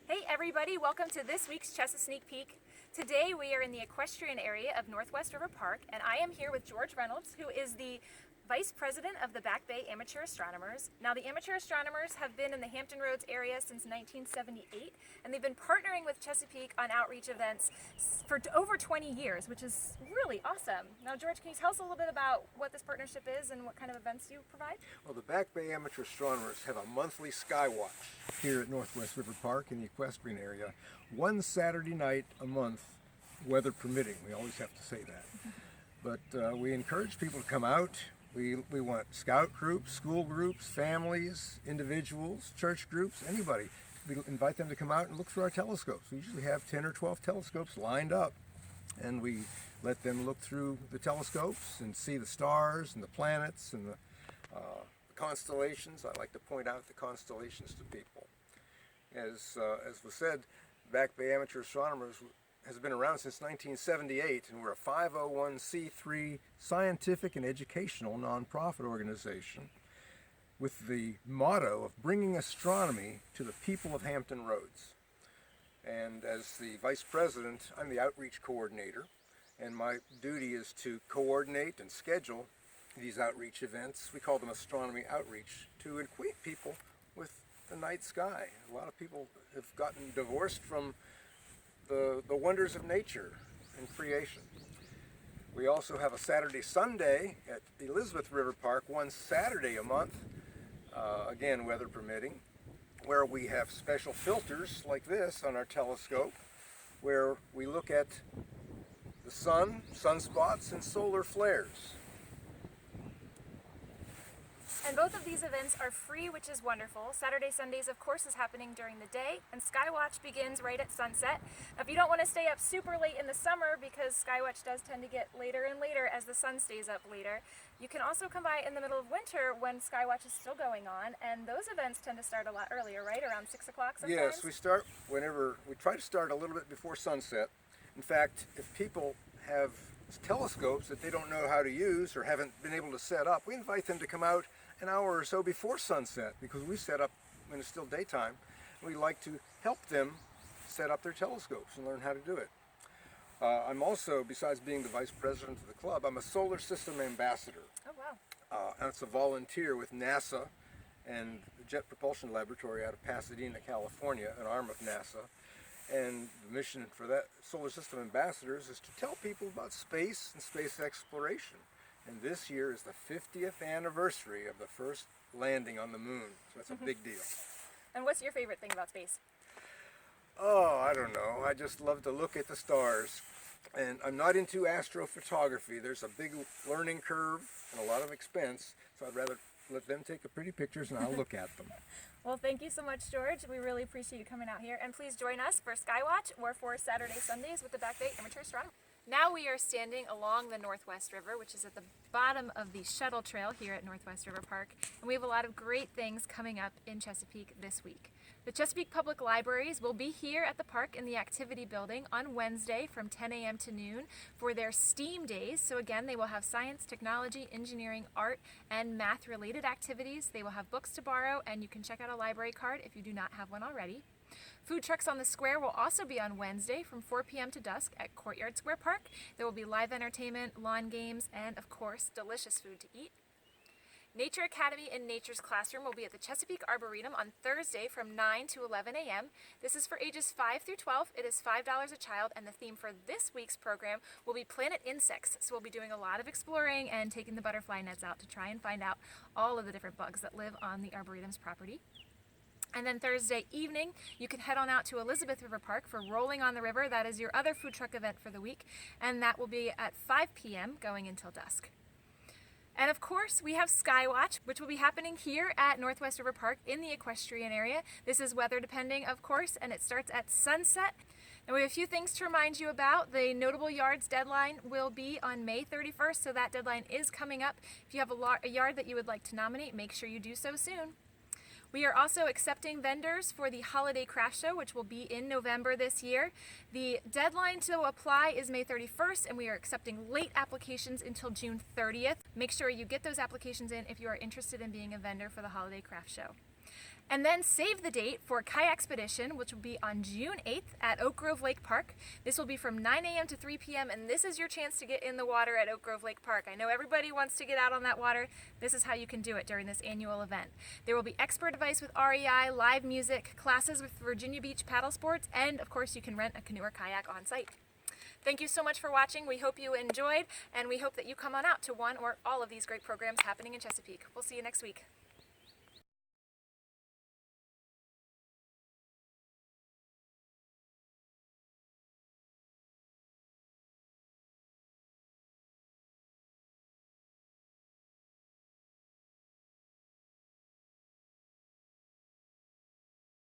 Hey everybody, welcome to this week's Chesa Sneak Peek. Today we are in the equestrian area of Northwest River Park, and I am here with George Reynolds, who is the Vice President of the Back Bay Amateur Astronomers. Now, the Amateur Astronomers have been in the Hampton Roads area since 1978, and they've been partnering with Chesapeake on outreach events for over 20 years, which is really awesome. Now, George, can you tell us a little bit about what this partnership is and what kind of events you provide? Well, the Back Bay Amateur Astronomers have a monthly Skywatch here at Northwest River Park in the equestrian area, one Saturday night a month, weather permitting. We always have to say that. But we encourage people to come out. We want scout groups, school groups, families, individuals, church groups, anybody. We invite them to come out and look through our telescopes. We usually have 10 or 12 telescopes lined up, and we let them look through the telescopes and see the stars and the planets and the constellations. I like to point out the constellations to people. As was said, Back Bay Amateur Astronomers has been around since 1978, and we're a 501c3 scientific and educational nonprofit organization with the motto of bringing astronomy to the people of Hampton Roads. And as the Vice President, I'm the outreach coordinator, and my duty is to coordinate and schedule these outreach events. We call them astronomy outreach, to acquaint people with the night sky. A lot of people have gotten divorced from the wonders of nature and creation. We also have a Saturday Sunday at Elizabeth River Park, one Saturday a month, again weather permitting, where we have special filters like this on our telescope, where we look at the sun, sunspots, and solar flares. And both of these events are free, which is wonderful. Saturday Sundays, of course, is happening during the day, and Skywatch begins right at sunset. Now, if you don't want to stay up super late in the summer, because Skywatch does tend to get later and later as the sun stays up later, you can also come by in the middle of winter when Skywatch is still going on, and those events tend to start a lot earlier, right? Around 6 o'clock sometimes? Yes, we try to start a little bit before sunset. In fact, if people have telescopes that they don't know how to use or haven't been able to set up, we invite them to come out an hour or so before sunset, because we set up when it's still daytime. We like to help them set up their telescopes and learn how to do it. I'm also, besides being the vice president of the club, I'm a solar system ambassador. Oh, wow. That's a volunteer with NASA and the Jet Propulsion Laboratory out of Pasadena, California, an arm of NASA. And the mission for that solar system ambassadors is to tell people about space and space exploration. And this year is the 50th anniversary of the first landing on the moon, so that's a big deal. And what's your favorite thing about space? Oh, I don't know. I just love to look at the stars. And I'm not into astrophotography. There's a big learning curve and a lot of expense, so I'd rather let them take the pretty pictures and I'll look at them. Well, thank you so much, George. We really appreciate you coming out here. And please join us for Skywatch or for Saturday Sundays with the Back Bay Amateur Astronomer. Now we are standing along the Northwest River, which is at the bottom of the shuttle trail here at Northwest River Park. And we have a lot of great things coming up in Chesapeake this week. The Chesapeake Public Libraries will be here at the park in the activity building on Wednesday from 10 a.m. to noon for their STEAM days. So again, they will have science, technology, engineering, art, and math related activities. They will have books to borrow, and you can check out a library card if you do not have one already. Food trucks on the square will also be on Wednesday from 4 p.m. to dusk at Courtyard Square Park. There will be live entertainment, lawn games, and of course, delicious food to eat. Nature Academy in Nature's Classroom will be at the Chesapeake Arboretum on Thursday from 9 to 11 a.m. This is for ages 5 through 12. It is $5 a child, and the theme for this week's program will be planet insects. So we'll be doing a lot of exploring and taking the butterfly nets out to try and find out all of the different bugs that live on the Arboretum's property. And then Thursday evening, you can head on out to Elizabeth River Park for Rolling on the River. That is your other food truck event for the week, and that will be at 5 p.m. going until dusk. And of course, we have Skywatch, which will be happening here at Northwest River Park in the equestrian area. This is weather depending, of course, and it starts at sunset. And we have a few things to remind you about. The Notable Yards deadline will be on May 31st, so that deadline is coming up. If you have a yard that you would like to nominate, make sure you do so soon. We are also accepting vendors for the Holiday Craft Show, which will be in November this year. The deadline to apply is May 31st, and we are accepting late applications until June 30th. Make sure you get those applications in if you are interested in being a vendor for the Holiday Craft Show. And then save the date for KayaXpedition, which will be on June 8th at Oak Grove Lake Park. This will be from 9 a.m. to 3 p.m. and this is your chance to get in the water at Oak Grove Lake Park. I know everybody wants to get out on that water. This is how you can do it during this annual event. There will be expert advice with REI, live music, classes with Virginia Beach paddle sports, and of course you can rent a canoe or kayak on site. Thank you so much for watching. We hope you enjoyed, and we hope that you come on out to one or all of these great programs happening in Chesapeake. We'll see you next week.